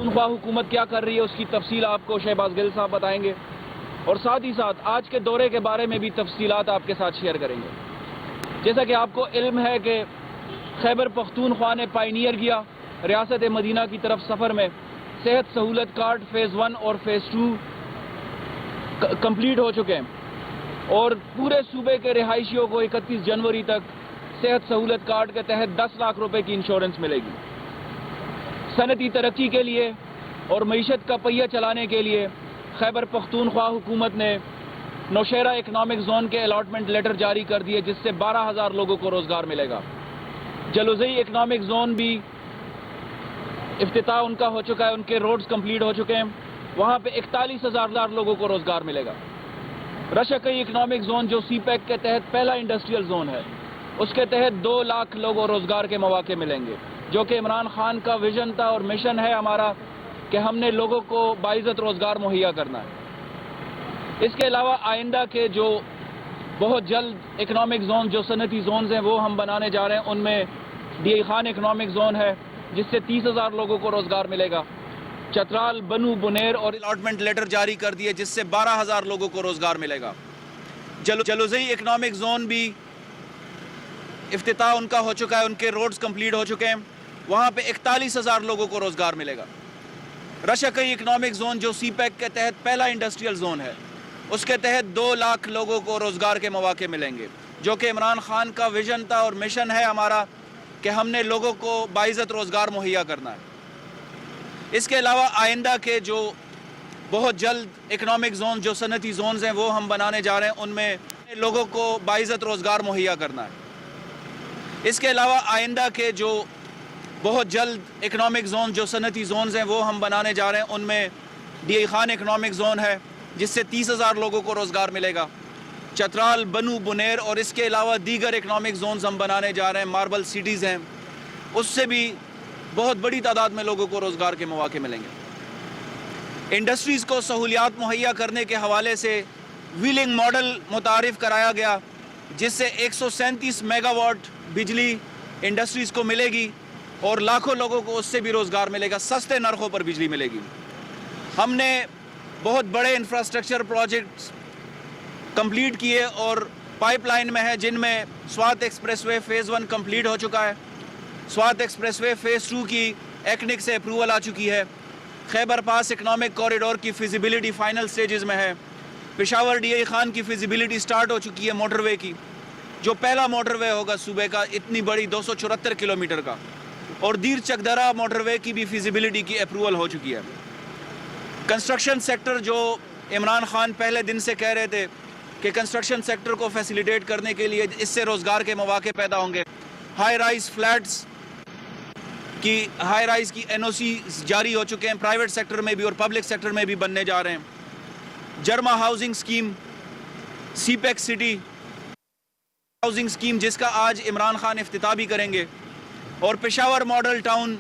پختونخوا حکومت کیا کر رہی ہے اس کی تفصیل آپ کو شہباز گل صاحب بتائیں گے، اور ساتھ ہی ساتھ آج کے دورے کے بارے میں بھی تفصیلات آپ کے ساتھ شیئر کریں گے۔ جیسا کہ آپ کو علم ہے کہ خیبر پختونخوا نے پائنیئر کیا، ریاست مدینہ کی طرف سفر میں صحت سہولت کارڈ فیز 1 اور فیز 2 کمپلیٹ ہو چکے ہیں، اور پورے صوبے کے رہائشیوں کو 31 جنوری تک صحت سہولت کارڈ کے تحت 10 لاکھ روپے کی انشورنس ملے گی۔ صنعتی ترقی کے لیے اور معیشت کا پہیہ چلانے کے لیے خیبر پختونخوا حکومت نے نوشہرہ اکنامک زون کے الاٹمنٹ لیٹر جاری کر دیے، جس سے 12,000 لوگوں کو روزگار ملے گا۔ جلوزئی اکنامک زون بھی افتتاح ان کا ہو چکا ہے، ان کے روڈز کمپلیٹ ہو چکے ہیں، وہاں پہ 41,000 لوگوں کو روزگار ملے گا۔ رشکئی اکنامک زون جو سی پیک کے تحت پہلا انڈسٹریل زون ہے، اس کے تحت 2 لاکھ لوگوں روزگار کے مواقع ملیں گے، جو کہ عمران خان کا ویژن تھا اور مشن ہے ہمارا کہ ہم نے لوگوں کو باعزت روزگار مہیا کرنا ہے۔ اس کے علاوہ آئندہ کے جو بہت جلد اکنامک زون جو صنعتی زونز ہیں وہ ہم بنانے جا رہے ہیں، ان میں D E Khan economic zone ہے جس سے 30,000 لوگوں کو روزگار ملے گا۔ چترال، بنو، بنیر اور الاٹمنٹ لیٹر جاری کر دیے جس سے 12,000 لوگوں کو روزگار ملے گا۔ جلوزئی اکنامک زون بھی افتتاح ان کا ہو چکا ہے، ان کے روڈز کمپلیٹ ہو چکے ہیں، وہاں پہ 41,000 لوگوں کو روزگار ملے گا۔ رشکئی اکنامک زون جو سی پیک کے تحت پہلا انڈسٹریل زون ہے، اس کے تحت 2 لاکھ لوگوں کو روزگار کے مواقع ملیں گے، جو کہ عمران خان کا ویژن تھا اور مشن ہے ہمارا کہ ہم نے لوگوں کو باعزت روزگار مہیا کرنا ہے۔ اس کے علاوہ آئندہ کے جو بہت جلد اکنامک زون جو صنعتی زونز ہیں وہ ہم بنانے جا رہے ہیں، ان میں لوگوں کو باعزت روزگار مہیا کرنا ہے۔ اس کے علاوہ آئندہ کے جو بہت جلد اکنامک زون جو صنعتی زونز ہیں وہ ہم بنانے جا رہے ہیں، ان میں D E Khan economic zone ہے جس سے 30,000 لوگوں کو روزگار ملے گا۔ چترال، بنو، بنیر اور اس کے علاوہ دیگر اکنامک زونز ہم بنانے جا رہے ہیں، ماربل سٹیز ہیں، اس سے بھی بہت بڑی تعداد میں لوگوں کو روزگار کے مواقع ملیں گے۔ انڈسٹریز کو سہولیات مہیا کرنے کے حوالے سے ویلنگ ماڈل متعارف کرایا گیا، جس سے 137 میگا واٹ بجلی انڈسٹریز کو ملے گی اور لاکھوں لوگوں کو اس سے بھی روزگار ملے گا، سستے نرخوں پر بجلی ملے گی۔ ہم نے بہت بڑے انفراسٹرکچر پروجیکٹس کمپلیٹ کیے اور پائپ لائن میں ہے، جن میں Swat express way phase 1 complete ہو چکا ہے، سوات ایکسپریس وے فیز 2 کی ایکنک سے اپروول آ چکی ہے، خیبر پاس اکنامک کوریڈور کی فیزیبلٹی فائنل سٹیجز میں ہے، پشاور ڈی ای خان کی فیزیبلٹی سٹارٹ ہو چکی ہے موٹر وے کی، جو پہلا موٹر وے ہوگا صوبے کا اتنی بڑی 274 کلومیٹر کا، اور دیر چکدرا موٹر وے کی بھی فیزیبلٹی کی اپروول ہو چکی ہے۔ کنسٹرکشن سیکٹر جو عمران خان پہلے دن سے کہہ رہے تھے کہ کنسٹرکشن سیکٹر کو فیسیلیٹیٹ کرنے کے لیے اس سے روزگار کے مواقع پیدا ہوں گے، ہائی رائز فلیٹس کی این او سی جاری ہو چکے ہیں، پرائیویٹ سیکٹر میں بھی اور پبلک سیکٹر میں بھی بننے جا رہے ہیں۔ جرما ہاؤسنگ سکیم، سی پیک سٹی ہاؤسنگ سکیم جس کا آج عمران خان افتتاح بھی کریں گے، اور پشاور ماڈل ٹاؤن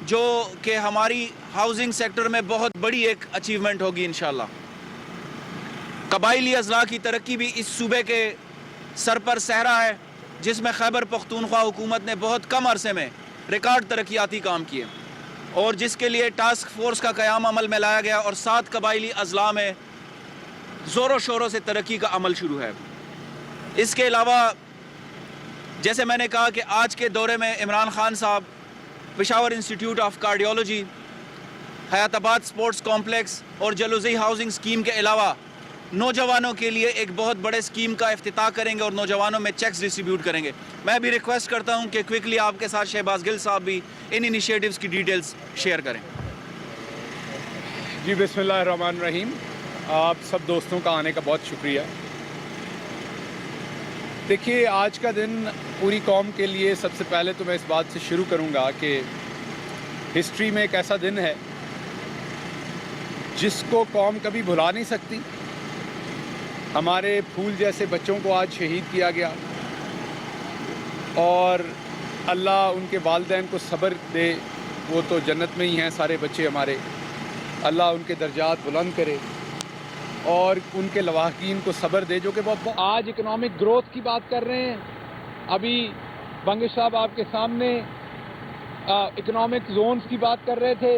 جو کہ ہماری ہاؤسنگ سیکٹر میں بہت بڑی ایک اچیومنٹ ہوگی انشاءاللہ۔ قبائلی اضلاع کی ترقی بھی اس صوبے کے سر پر صحرا ہے، جس میں خیبر پختونخوا حکومت نے بہت کم عرصے میں ریکارڈ ترقیاتی کام کیے، اور جس کے لیے ٹاسک فورس کا قیام عمل میں لایا گیا، اور 7 قبائلی اضلاع میں زور و شوروں سے ترقی کا عمل شروع ہے۔ اس کے علاوہ جیسے میں نے کہا کہ آج کے دورے میں عمران خان صاحب پشاور انسٹیٹیوٹ آف کارڈیولوجی، حیات آباد سپورٹس کمپلیکس اور جلوزئی ہاؤسنگ سکیم کے علاوہ نوجوانوں کے لیے ایک بہت بڑے سکیم کا افتتاح کریں گے اور نوجوانوں میں چیکس ڈسٹریبیوٹ کریں گے۔ میں بھی ریکویسٹ کرتا ہوں کہ کوئکلی آپ کے ساتھ شہباز گل صاحب بھی ان انیشیٹوز کی ڈیٹیلز شیئر کریں۔ جی بسم اللہ الرحمن الرحیم، آپ سب دوستوں کا آنے کا بہت شکریہ۔ دیکھیے، آج کا دن پوری قوم کے لیے سب سے پہلے تو میں اس بات سے شروع کروں گا کہ ہسٹری میں ایک ایسا دن ہے جس کو قوم کبھی بھلا نہیں سکتی۔ ہمارے پھول جیسے بچوں کو آج شہید کیا گیا، اور اللہ ان کے والدین کو صبر دے، وہ تو جنت میں ہی ہیں سارے بچے ہمارے، اللہ ان کے درجات بلند کرے اور ان کے لواحقین کو صبر دے، جو کہ آج اکنامک گروتھ کی بات کر رہے ہیں۔ ابھی بنگش صاحب آپ کے سامنے اکنامک زونز کی بات کر رہے تھے،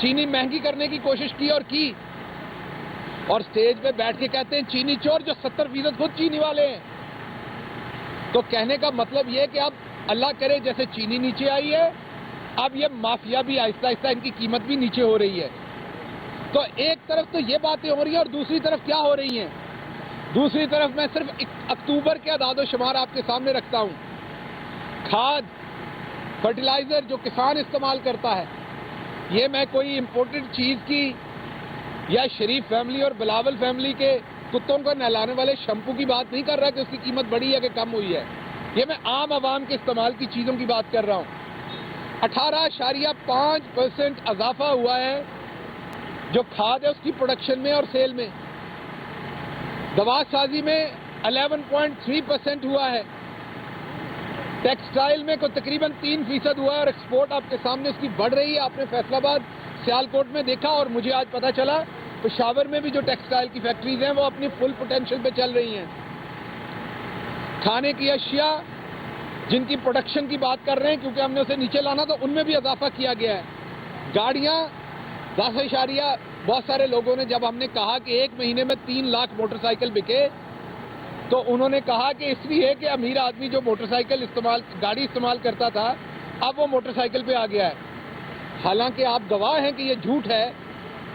چینی مہنگی کرنے کی کوشش کی اور اسٹیج پہ بیٹھ کے کہتے ہیں چینی چور، جو 70% خود چینی والے ہیں. تو کہنے کا مطلب یہ کہ اب اللہ کرے جیسے چینی نیچے آئی ہے، اب یہ مافیا بھی آہستہ آہستہ ان کی قیمت بھی نیچے ہو رہی ہے. تو ایک طرف تو یہ باتیں ہو رہی ہیں اور دوسری طرف کیا ہو رہی ہیں؟ دوسری طرف میں صرف اکتوبر کے اعداد و شمار آپ کے سامنے رکھتا ہوں. کھاد، فرٹیلائزر جو کسان استعمال کرتا ہے، یہ میں کوئی امپورٹڈ چیز کی یا شریف فیملی اور بلاول فیملی کے کتوں کو نہلانے والے شیمپو کی بات نہیں کر رہا کہ اس کی قیمت بڑھی ہے کہ کم ہوئی ہے. یہ میں عام عوام کے استعمال کی چیزوں کی بات کر رہا ہوں. 18.5% اضافہ ہوا ہے جو کھاد ہے اس کی پروڈکشن میں اور سیل میں. دوا سازی میں 11.3% ہوا ہے. ٹیکسٹائل میں کو تقریباً 3% ہوا ہے اور ایکسپورٹ آپ کے سامنے اس کی بڑھ رہی ہے. آپ نے فیصل آباد، سیالکوٹ میں دیکھا اور مجھے آج پتا چلا پشاور میں بھی جو ٹیکسٹائل کی فیکٹریز ہیں وہ اپنی فل پوٹینشل پہ چل رہی ہیں. کھانے کی اشیاء جن کی پروڈکشن کی بات کر رہے ہیں کیونکہ ہم نے اسے نیچے لانا تو ان میں بھی اضافہ کیا گیا ہے. گاڑیاں 10 بہت سارے لوگوں نے جب ہم نے کہا کہ ایک مہینے میں 3 لاکھ موٹر سائیکل بکے تو انہوں نے کہا کہ اس لیے کہ امیر آدمی جو موٹر سائیکل گاڑی استعمال کرتا تھا اب وہ موٹر سائیکل پہ آ گیا ہے. حالانکہ آپ گواہ ہیں کہ یہ جھوٹ ہے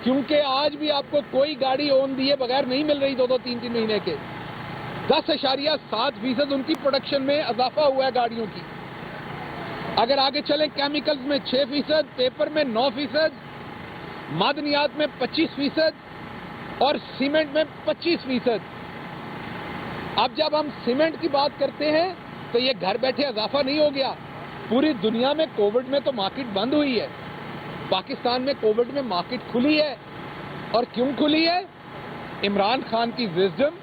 کیونکہ آج بھی آپ کو کوئی گاڑی اون دیے بغیر نہیں مل رہی 2-2 3-3 مہینے کے. 10.7% ان کی پروڈکشن میں اضافہ ہوا ہے گاڑیوں کی. اگر آگے چلیں کیمیکلز میں 6%، پیپر میں 9%، معدنیات میں 25% اور سیمنٹ میں 25%. اب جب ہم سیمنٹ کی بات کرتے ہیں تو یہ گھر بیٹھے اضافہ نہیں ہو گیا. پوری دنیا میں کووڈ میں تو مارکیٹ بند ہوئی ہے، پاکستان میں کووڈ میں مارکیٹ کھلی ہے. اور کیوں کھلی ہے؟ عمران خان کی وزڈم،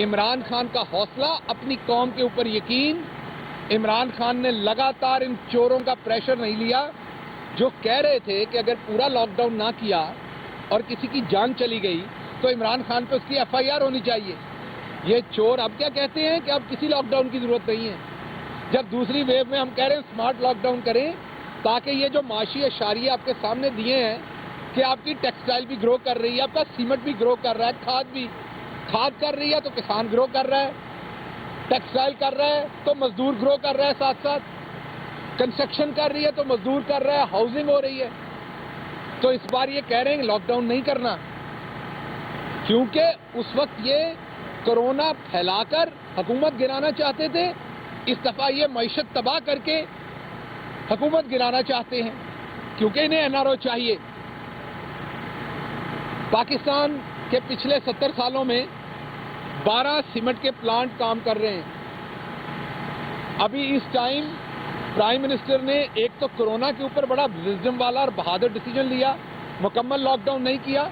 عمران خان کا حوصلہ، اپنی قوم کے اوپر یقین. عمران خان نے لگاتار ان چوروں کا پریشر نہیں لیا جو کہہ رہے تھے کہ اگر پورا لاک ڈاؤن نہ کیا اور کسی کی جان چلی گئی تو عمران خان پہ اس کی FIR ہونی چاہیے. یہ چور اب کیا کہتے ہیں کہ اب کسی لاک ڈاؤن کی ضرورت نہیں ہے، جب دوسری ویو میں ہم کہہ رہے ہیں اسمارٹ لاک ڈاؤن کریں تاکہ یہ جو معاشی اشاریہ آپ کے سامنے دیے ہیں کہ آپ کی ٹیکسٹائل بھی گرو کر رہی ہے، آپ کا سیمنٹ بھی گرو کر رہا ہے، کھاد کر رہی ہے تو کسان گرو کر رہا ہے، ٹیکسٹائل کر رہا ہے تو مزدور گرو کر رہا ہے، ساتھ ساتھ کنسٹرکشن کر رہی ہے تو مزدور کر رہا ہے، ہاؤسنگ ہو رہی ہے. تو اس بار یہ کہہ رہے ہیں لاک ڈاؤن نہیں کرنا کیونکہ اس وقت یہ کرونا پھیلا کر حکومت گرانا چاہتے تھے. اس دفعہ یہ معیشت تباہ کر کے حکومت گرانا چاہتے ہیں کیونکہ انہیں NRO چاہیے. پاکستان کے پچھلے 70 سالوں میں 12 سیمنٹ کے پلانٹ کام کر رہے ہیں. ابھی اس ٹائم پرائم منسٹر نے ایک تو کرونا کے اوپر بڑا وزڈم والا اور بہادر ڈیسیجن لیا، مکمل لاک ڈاؤن نہیں کیا،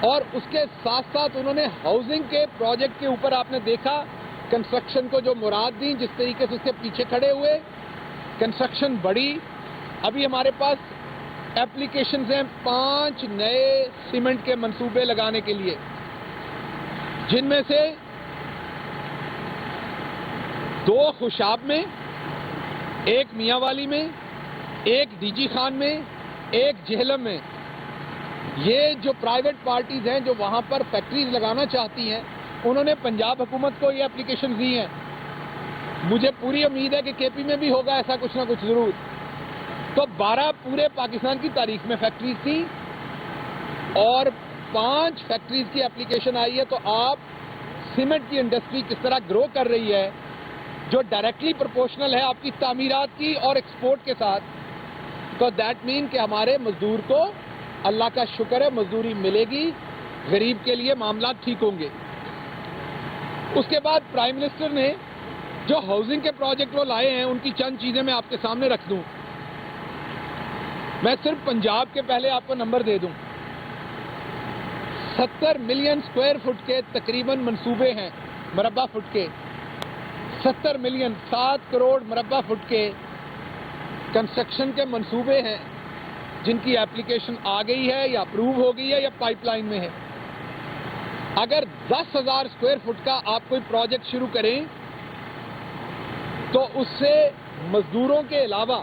اور اس کے ساتھ ساتھ انہوں نے ہاؤسنگ کے پروجیکٹ کے اوپر آپ نے دیکھا کنسٹرکشن کو جو مراد دی، جس طریقے سے اس کے پیچھے کھڑے ہوئے، کنسٹرکشن بڑھی. ابھی ہمارے پاس ایپلیکیشنز ہیں 5 نئے سیمنٹ کے منصوبے لگانے کے لیے، جن میں سے 2 خوشاب میں، 1 میاں والی میں، 1 DG خان میں، 1 جہلم میں. یہ جو پرائیویٹ پارٹیز ہیں جو وہاں پر فیکٹریز لگانا چاہتی ہیں انہوں نے پنجاب حکومت کو یہ اپلیکیشن دی ہیں. مجھے پوری امید ہے کہ KP میں بھی ہوگا ایسا کچھ نہ کچھ ضرور. تو 12 پورے پاکستان کی تاریخ میں فیکٹریز تھیں اور 5 فیکٹریز کی اپلیکیشن آئی ہے. تو آپ سیمنٹ کی انڈسٹری کس طرح گرو کر رہی ہے جو ڈائریکٹلی پروپورشنل ہے آپ کی تعمیرات کی اور ایکسپورٹ کے ساتھ. تو دیٹ مین کہ ہمارے مزدور کو اللہ کا شکر ہے مزدوری ملے گی، غریب کے لیے معاملات ٹھیک ہوں گے. اس کے بعد پرائم منسٹر نے جو ہاؤسنگ کے پروجیکٹ وہ لائے ہیں ان کی چند چیزیں میں آپ کے سامنے رکھ دوں. میں صرف پنجاب کے پہلے آپ کو نمبر دے دوں. 70 ملین اسکوائر فٹ کے تقریباً منصوبے ہیں، مربع فٹ کے 70 ملین 7 کروڑ مربع فٹ کے کنسٹرکشن کے منصوبے ہیں جن کی ایپلیکیشن آ گئی ہے یا اپروو ہو گئی ہے یا پائپ لائن میں ہے. اگر 10,000 اسکوائر فٹ کا آپ کوئی پروجیکٹ شروع کریں تو اس سے مزدوروں کے علاوہ،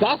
10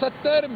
70